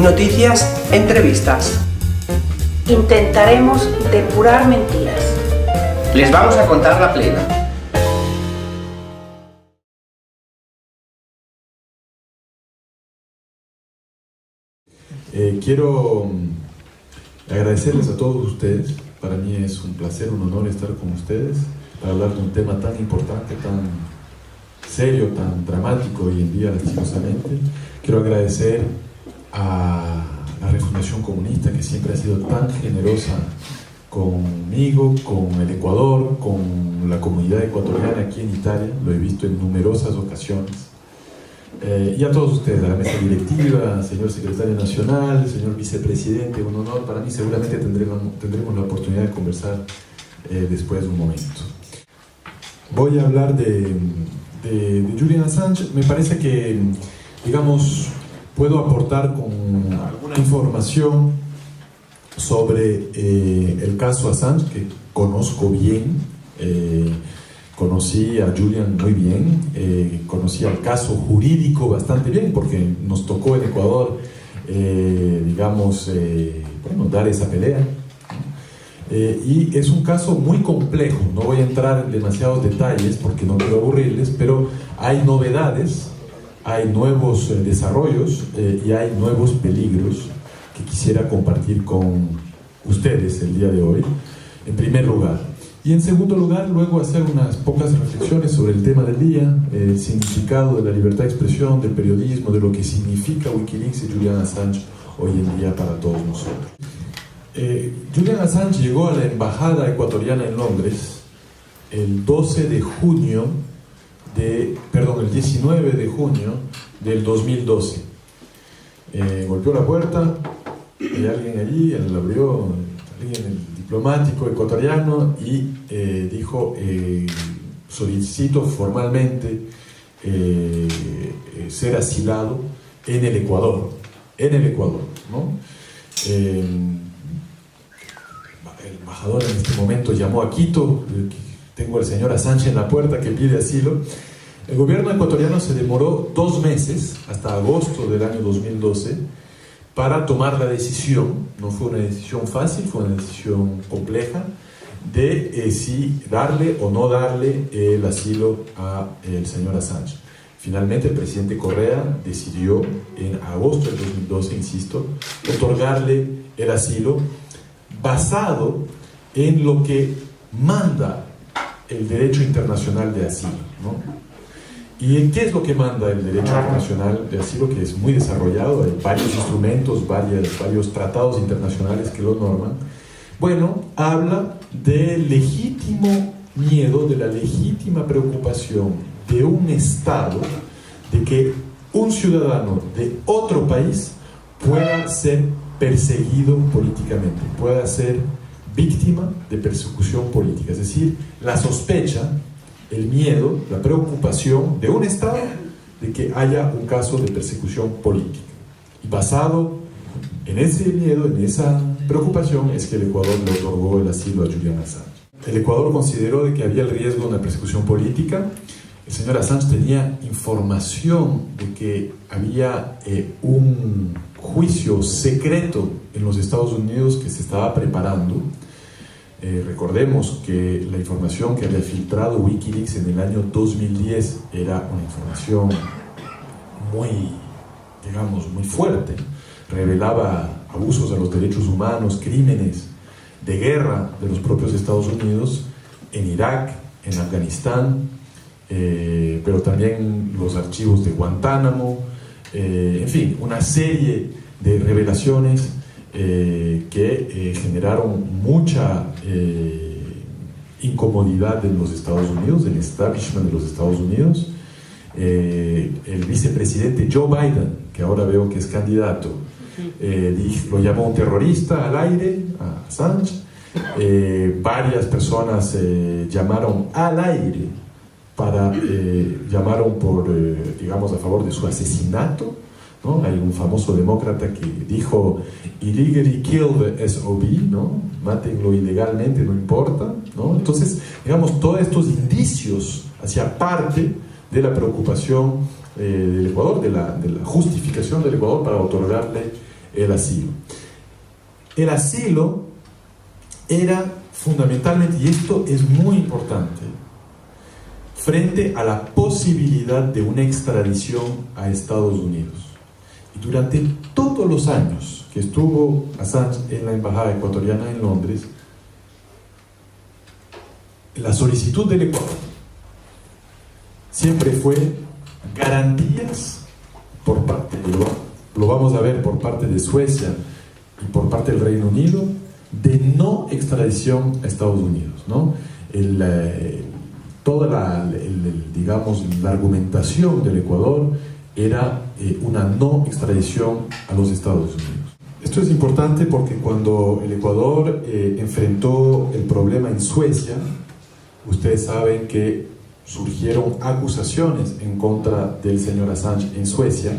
Noticias, entrevistas. Intentaremos depurar mentiras. Les vamos a contar la plena. Quiero agradecerles a todos ustedes. Para mí es un placer, un honor estar con ustedes para hablar de un tema tan importante, tan serio, tan dramático hoy en día, lastimosamente. Quiero agradecer a la Refundación Comunista, que siempre ha sido tan generosa conmigo, con el Ecuador, con la comunidad ecuatoriana aquí en Italia. Lo he visto en numerosas ocasiones. Y a todos ustedes, a la mesa directiva, señor secretario nacional, señor vicepresidente, un honor para mí. Seguramente tendremos la oportunidad de conversar después de un momento. Voy a hablar de Julian Assange. Me parece que, digamos, puedo aportar con alguna información sobre el caso Assange, que conozco bien. Conocí a Julian muy bien, conocí el caso jurídico bastante bien, porque nos tocó en Ecuador, dar esa pelea. Y es un caso muy complejo. No voy a entrar en demasiados detalles porque no quiero aburrirles, pero hay novedades, hay nuevos desarrollos y hay nuevos peligros que quisiera compartir con ustedes el día de hoy, en primer lugar. Y en segundo lugar, luego hacer unas pocas reflexiones sobre el tema del día, el significado de la libertad de expresión, del periodismo, de lo que significa Wikileaks y Julian Assange hoy en día para todos nosotros. Julian Assange llegó a la embajada ecuatoriana en Londres el 19 de junio del 2012. Golpeó la puerta, hay alguien allí, él la abrió, alguien, el diplomático ecuatoriano, y dijo: solicito formalmente ser asilado en el Ecuador, ¿no? El embajador en este momento llamó a Quito: tengo al señor Assange en la puerta que pide asilo. El gobierno ecuatoriano se demoró 2 meses, hasta agosto del año 2012, para tomar la decisión. No fue una decisión fácil, fue una decisión compleja, de si darle o no darle el asilo al señor Assange. Finalmente el presidente Correa decidió en agosto del 2012, insisto, otorgarle el asilo basado en lo que manda el derecho internacional de asilo, ¿no? ¿Y qué es lo que manda el derecho internacional de asilo? Que es muy desarrollado, hay varios instrumentos, varios tratados internacionales que lo norman. Bueno, habla del legítimo miedo, de la legítima preocupación de un Estado de que un ciudadano de otro país pueda ser perseguido políticamente, pueda ser víctima de persecución política. Es decir, la sospecha, el miedo, la preocupación de un Estado de que haya un caso de persecución política. Y basado en ese miedo, en esa preocupación, es que el Ecuador le otorgó el asilo a Julian Assange. El Ecuador consideró de que había el riesgo de una persecución política. El señor Assange tenía información de que había un juicio secreto en los Estados Unidos que se estaba preparando. Recordemos que la información que había filtrado Wikileaks en el año 2010 era una información muy fuerte. Revelaba abusos a los derechos humanos, crímenes de guerra de los propios Estados Unidos en Irak, en Afganistán, pero también los archivos de Guantánamo, en fin, una serie de revelaciones que generaron mucha incomodidad en los Estados Unidos, del establishment de los Estados Unidos. El vicepresidente Joe Biden, que ahora veo que es candidato, lo llamó un terrorista al aire, a Assange. Varias personas llamaron al aire llamaron a favor de su asesinato, ¿no? Hay un famoso demócrata que dijo: illegally kill the SOB, ¿no? Mátenlo ilegalmente, no importa, ¿no? Entonces, digamos, todos estos indicios hacia parte de la preocupación del Ecuador, de la justificación del Ecuador para otorgarle el asilo. El asilo era fundamentalmente, y esto es muy importante, frente a la posibilidad de una extradición a Estados Unidos. Y durante todos los años que estuvo Assange en la embajada ecuatoriana en Londres, la solicitud del Ecuador siempre fue garantías por parte, lo vamos a ver, por parte de Suecia y por parte del Reino Unido, de no extradición a Estados Unidos, ¿no? Toda la argumentación del Ecuador era una no extradición a los Estados Unidos. Esto es importante porque cuando el Ecuador enfrentó el problema en Suecia, ustedes saben que surgieron acusaciones en contra del señor Assange en Suecia.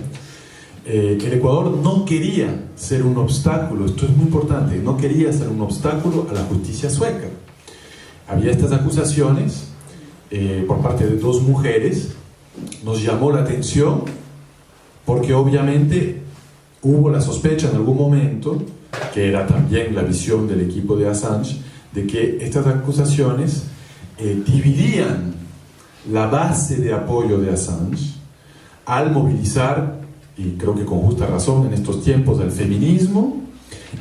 El Ecuador no quería ser un obstáculo, esto es muy importante, no quería ser un obstáculo a la justicia sueca. Había estas acusaciones por parte de dos mujeres, nos llamó la atención porque obviamente hubo la sospecha en algún momento, que era también la visión del equipo de Assange, de que estas acusaciones dividían la base de apoyo de Assange al movilizar, y creo que con justa razón en estos tiempos, al feminismo,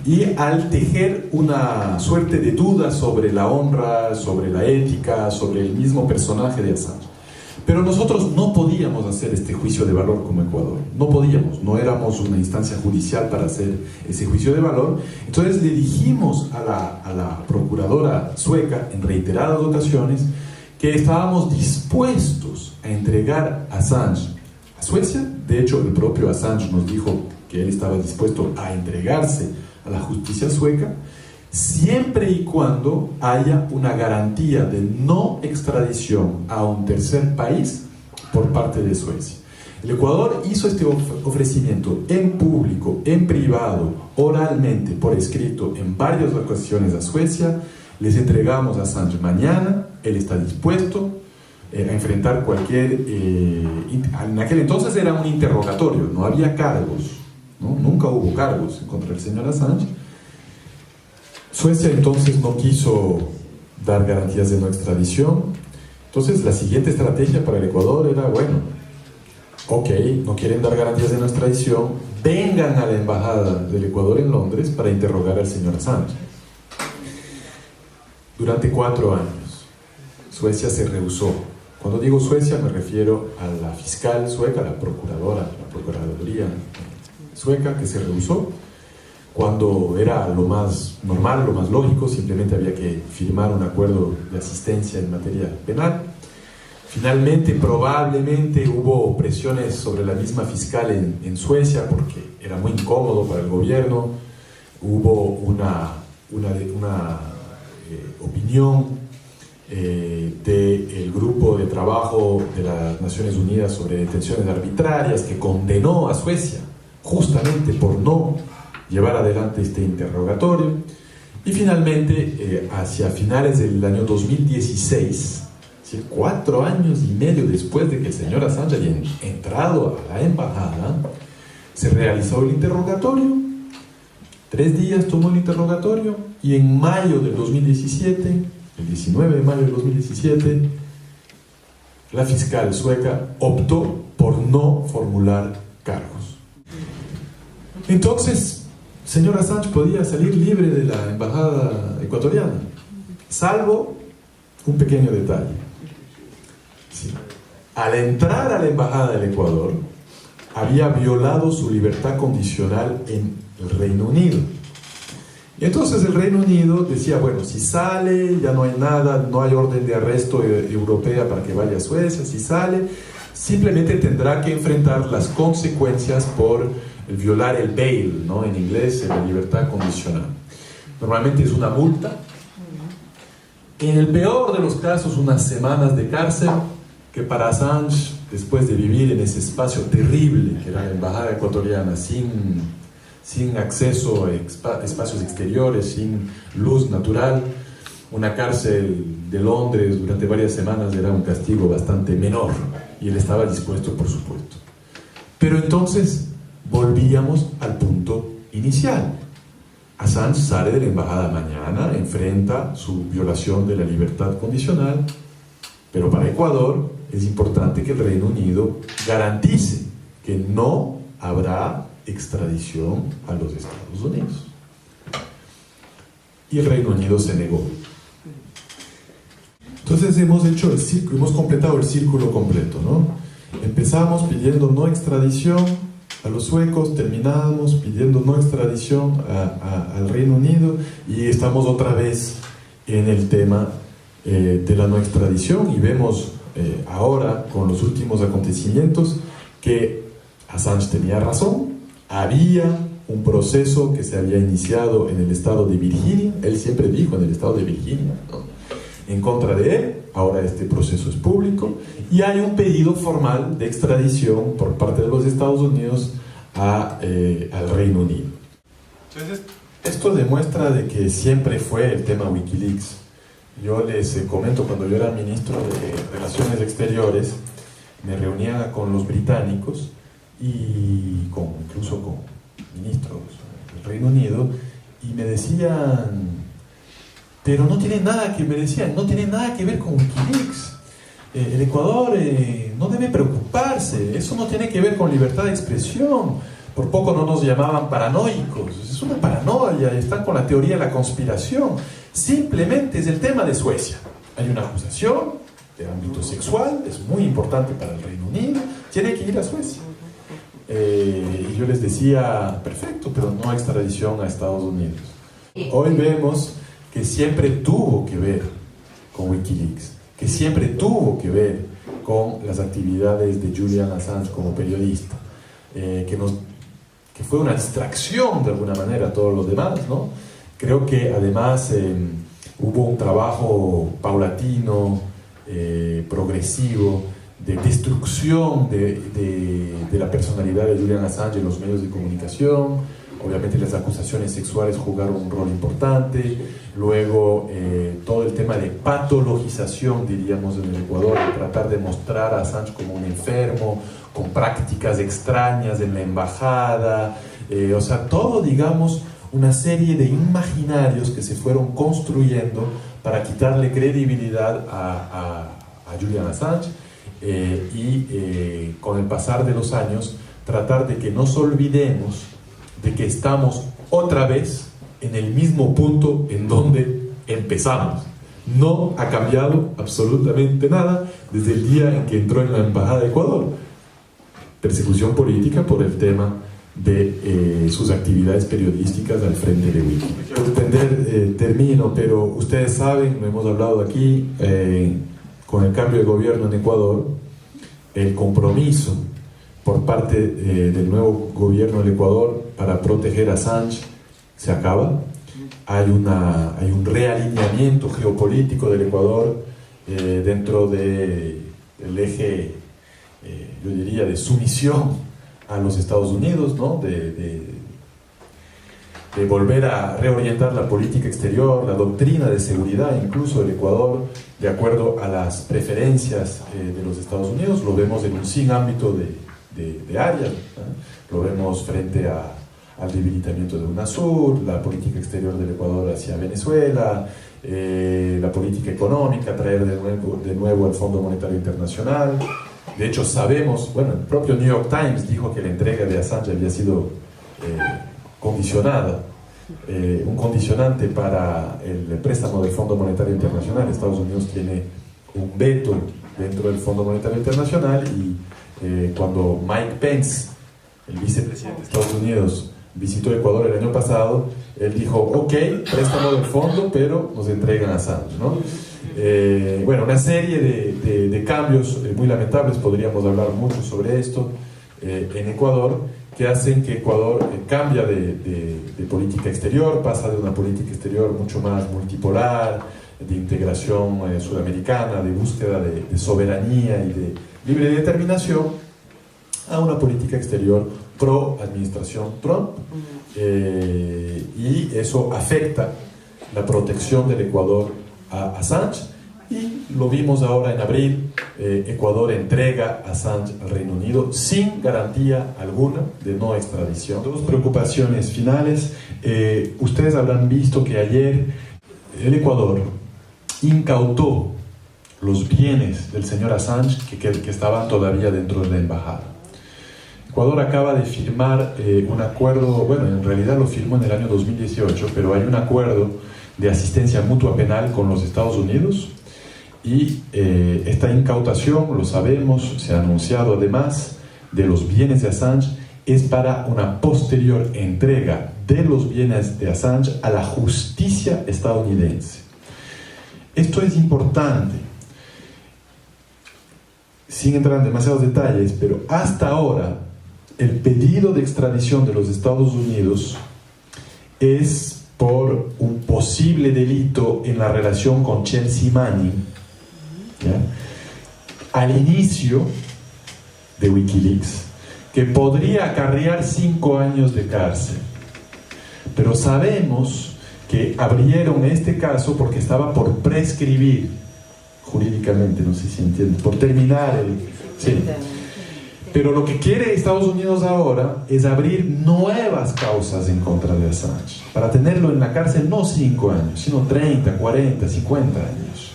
y al tejer una suerte de duda sobre la honra, sobre la ética, sobre el mismo personaje de Assange. Pero nosotros no podíamos hacer este juicio de valor como Ecuador, no podíamos, no éramos una instancia judicial para hacer ese juicio de valor. Entonces le dijimos a la procuradora sueca en reiteradas ocasiones que estábamos dispuestos a entregar a Assange a Suecia. De hecho, el propio Assange nos dijo que él estaba dispuesto a entregarse a la justicia sueca, siempre y cuando haya una garantía de no extradición a un tercer país por parte de Suecia. El Ecuador hizo este ofrecimiento en público, en privado, oralmente, por escrito, en varias ocasiones a Suecia. Les entregamos a Assange mañana, él está dispuesto a enfrentar cualquier... en aquel entonces era un interrogatorio, no había cargos, ¿no? Nunca hubo cargos contra el señor Assange. Suecia entonces no quiso dar garantías de no extradición. Entonces la siguiente estrategia para el Ecuador era, bueno, ok, no quieren dar garantías de no extradición, vengan a la embajada del Ecuador en Londres para interrogar al señor Assange. Durante 4 años Suecia se rehusó. Cuando digo Suecia me refiero a la fiscal sueca, la procuraduría sueca, que se rehusó. Cuando era lo más normal, lo más lógico, simplemente había que firmar un acuerdo de asistencia en materia penal. Finalmente, probablemente hubo presiones sobre la misma fiscal en Suecia porque era muy incómodo para el gobierno. Hubo una opinión del grupo de trabajo de las Naciones Unidas sobre detenciones arbitrarias que condenó a Suecia justamente por no llevar adelante este interrogatorio. Y finalmente, hacia finales del año 2016, 4 años y medio después de que el señor Assange haya entrado a la embajada, se realizó el interrogatorio. 3 días tomó el interrogatorio y en mayo del 2017, el 19 de mayo del 2017, la fiscal sueca optó por no formular cargos. Entonces, señor Assange podía salir libre de la embajada ecuatoriana, salvo un pequeño detalle. Sí. Al entrar a la embajada del Ecuador, había violado su libertad condicional en el Reino Unido. Y entonces el Reino Unido decía, bueno, si sale, ya no hay nada, no hay orden de arresto europea para que vaya a Suecia. Si sale, simplemente tendrá que enfrentar las consecuencias por el violar el bail, ¿no? En inglés, la libertad condicional. Normalmente es una multa. En el peor de los casos, unas semanas de cárcel, que para Assange, después de vivir en ese espacio terrible que era la embajada ecuatoriana, sin acceso a espacios exteriores, sin luz natural, una cárcel de Londres durante varias semanas era un castigo bastante menor, y él estaba dispuesto, por supuesto. Pero entonces volvíamos al punto inicial. Assange sale de la embajada mañana, enfrenta su violación de la libertad condicional, pero para Ecuador es importante que el Reino Unido garantice que no habrá extradición a los Estados Unidos. Y el Reino Unido se negó. Entonces hemos hecho el círculo, hemos completado el círculo completo, ¿no? Empezamos pidiendo no extradición a los suecos, terminamos pidiendo no extradición al Reino Unido y estamos otra vez en el tema de la no extradición y vemos ahora con los últimos acontecimientos que Assange tenía razón, había un proceso que se había iniciado en el estado de Virginia, él siempre dijo en el estado de Virginia, ¿no?, en contra de él, ahora este proceso es público y hay un pedido formal de extradición por parte de los Estados Unidos al Reino Unido. Entonces, esto demuestra de que siempre fue el tema Wikileaks. Yo les comento, cuando yo era ministro de Relaciones Exteriores, me reunía con los británicos y incluso con ministros del Reino Unido y me decían, pero no tiene nada que, me decían, no tiene nada que ver con Wikileaks. El Ecuador no debe preocuparse, eso no tiene que ver con libertad de expresión. Por poco no nos llamaban paranoicos, es una paranoia, están con la teoría de la conspiración. Simplemente es el tema de Suecia. Hay una acusación de ámbito sexual, es muy importante para el Reino Unido, tiene que ir a Suecia. Y yo les decía, perfecto, pero no hay extradición a Estados Unidos. Hoy vemos que siempre tuvo que ver con Wikileaks, que siempre tuvo que ver con las actividades de Julian Assange como periodista, que fue una distracción de alguna manera a todos los demás, ¿no? Creo que además hubo un trabajo paulatino, progresivo, de destrucción de la personalidad de Julian Assange en los medios de comunicación. Obviamente las acusaciones sexuales jugaron un rol importante. Luego todo el tema de patologización, diríamos en el Ecuador, de tratar de mostrar a Assange como un enfermo, con prácticas extrañas en la embajada, o sea, todo, digamos, una serie de imaginarios que se fueron construyendo para quitarle credibilidad a Julian Assange y con el pasar de los años tratar de que nos olvidemos de que estamos otra vez en el mismo punto en donde empezamos. No ha cambiado absolutamente nada desde el día en que entró en la Embajada de Ecuador. Persecución política por el tema de sus actividades periodísticas al frente de Wikileaks. Por entender, termino, pero ustedes saben, lo hemos hablado aquí, con el cambio de gobierno en Ecuador, el compromiso por parte del nuevo gobierno del Ecuador para proteger a Assange se acaba. Hay un realineamiento geopolítico del Ecuador dentro del eje, yo diría, de sumisión a los Estados Unidos, ¿no? de volver a reorientar la política exterior, la doctrina de seguridad incluso del Ecuador, de acuerdo a las preferencias de los Estados Unidos. Lo vemos en un sin ámbito de área, ¿no? Lo vemos frente al debilitamiento de UNASUR, la política exterior del Ecuador hacia Venezuela, la política económica, traer de nuevo al Fondo Monetario Internacional. De hecho sabemos, bueno, el propio New York Times dijo que la entrega de Assange había sido condicionada, un condicionante para el préstamo del Fondo Monetario Internacional. Estados Unidos tiene un veto dentro del Fondo Monetario Internacional y cuando Mike Pence, el vicepresidente de Estados Unidos, visitó Ecuador el año pasado, él dijo, ok, préstamo del fondo, pero nos entregan a Assange, ¿no? Bueno, una serie de cambios muy lamentables, podríamos hablar mucho sobre esto en Ecuador, que hacen que Ecuador cambia de política exterior, pasa de una política exterior mucho más multipolar, de integración sudamericana, de búsqueda de soberanía y de libre determinación, a una política exterior pro administración Trump, y eso afecta la protección del Ecuador a Assange Y lo vimos ahora en abril, Ecuador entrega a Assange al Reino Unido sin garantía alguna de no extradición. Dos preocupaciones finales. Ustedes habrán visto que ayer el Ecuador incautó los bienes del señor Assange que estaban todavía dentro de la embajada. Ecuador acaba de firmar un acuerdo, bueno, en realidad lo firmó en el año 2018, pero hay un acuerdo de asistencia mutua penal con los Estados Unidos y esta incautación, lo sabemos, se ha anunciado además, de los bienes de Assange, es para una posterior entrega de los bienes de Assange a la justicia estadounidense. Esto es importante, sin entrar en demasiados detalles, pero hasta ahora el pedido de extradición de los Estados Unidos es por un posible delito en la relación con Chelsea Manning, ¿ya? Al inicio de Wikileaks, que podría acarrear 5 años de cárcel. Pero sabemos que abrieron este caso porque estaba por prescribir jurídicamente, no sé si entienden, por terminar el... Sí. Pero lo que quiere Estados Unidos ahora es abrir nuevas causas en contra de Assange, para tenerlo en la cárcel no 5 años, sino 30, 40, 50 años.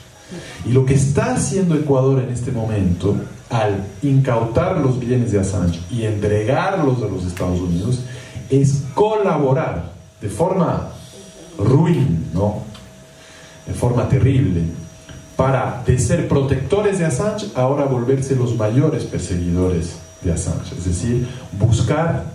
Y lo que está haciendo Ecuador en este momento, al incautar los bienes de Assange y entregarlos a los Estados Unidos, es colaborar de forma ruin, ¿no? De forma terrible, para, de ser protectores de Assange, ahora volverse los mayores perseguidores de Assange. Es decir, buscar,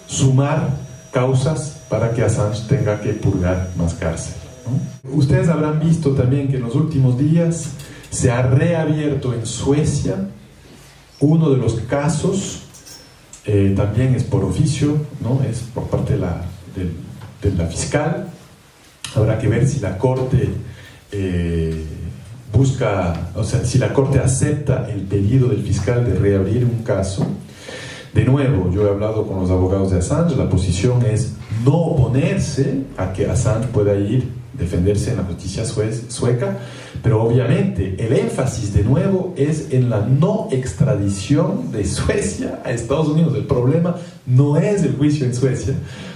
sumar causas para que Assange tenga que purgar más cárcel, ¿no? Ustedes habrán visto también que en los últimos días se ha reabierto en Suecia uno de los casos, también es por oficio, ¿no? Es por parte de la fiscal. Habrá que ver si la Corte busca, o sea, si la Corte acepta el pedido del fiscal de reabrir un caso. De nuevo, yo he hablado con los abogados de Assange, la posición es no oponerse a que Assange pueda ir defenderse en la justicia sueca, pero obviamente el énfasis de nuevo es en la no extradición de Suecia a Estados Unidos. El problema no es el juicio en Suecia.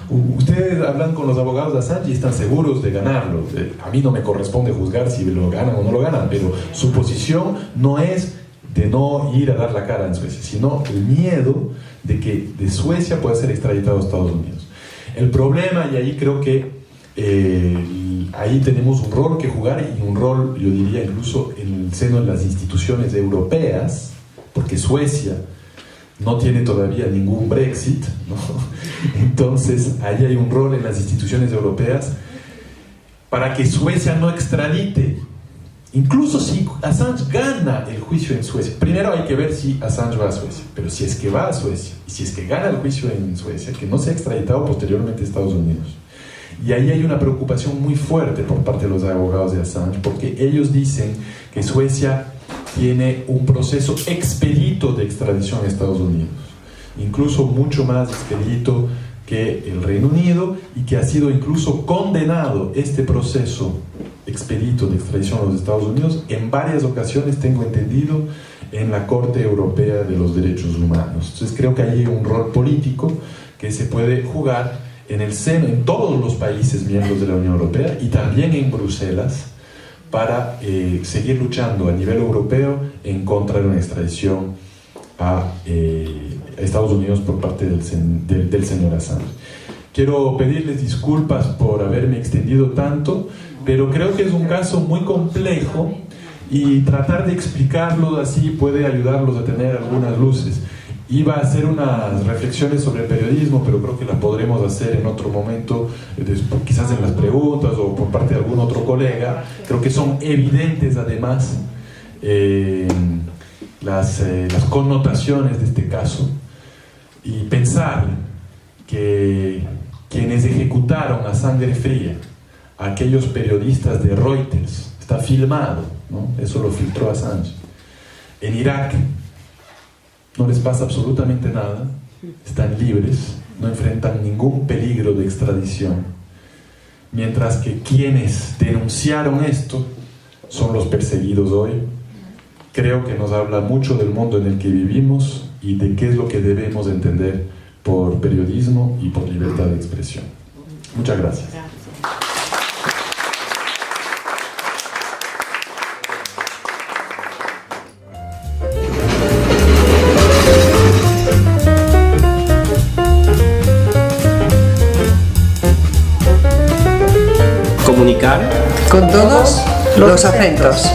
Ustedes hablan con los abogados de Assange y están seguros de ganarlo. A mí no me corresponde juzgar si lo ganan o no lo ganan, pero su posición no es de no ir a dar la cara en Suecia, sino el miedo de que de Suecia pueda ser extraditado a Estados Unidos. El problema, y ahí creo que ahí tenemos un rol que jugar, y un rol, yo diría, incluso en el seno de las instituciones europeas, porque Suecia no tiene todavía ningún Brexit, ¿no? Entonces ahí hay un rol en las instituciones europeas para que Suecia no extradite, incluso si Assange gana el juicio en Suecia. Primero hay que ver si Assange va a Suecia, pero si es que va a Suecia y si es que gana el juicio en Suecia, que no sea extraditado posteriormente a Estados Unidos. Y ahí hay una preocupación muy fuerte por parte de los abogados de Assange, porque ellos dicen que Suecia tiene un proceso expedito de extradición a Estados Unidos, incluso mucho más expedito que el Reino Unido, y que ha sido incluso condenado este proceso expedito de extradición a los Estados Unidos en varias ocasiones, tengo entendido, en la Corte Europea de los Derechos Humanos. Entonces creo que hay un rol político que se puede jugar en el seno, en todos los países miembros de la Unión Europea y también en Bruselas, para seguir luchando a nivel europeo en contra de una extradición a Estados Unidos por parte del señor Assange. Quiero pedirles disculpas por haberme extendido tanto, pero creo que es un caso muy complejo y tratar de explicarlo así puede ayudarlos a tener algunas luces. Iba a hacer unas reflexiones sobre el periodismo, pero creo que las podremos hacer en otro momento, quizás en las preguntas o por parte de algún otro colega. Creo que son evidentes además las connotaciones de este caso, y pensar que quienes ejecutaron a sangre fría a aquellos periodistas de Reuters, está filmado, ¿no? Eso lo filtró Assange, en Irak, no les pasa absolutamente nada, están libres, no enfrentan ningún peligro de extradición, mientras que quienes denunciaron esto son los perseguidos hoy. Creo que nos habla mucho del mundo en el que vivimos y de qué es lo que debemos entender por periodismo y por libertad de expresión. Muchas gracias. Comunicar Con todos los acentos.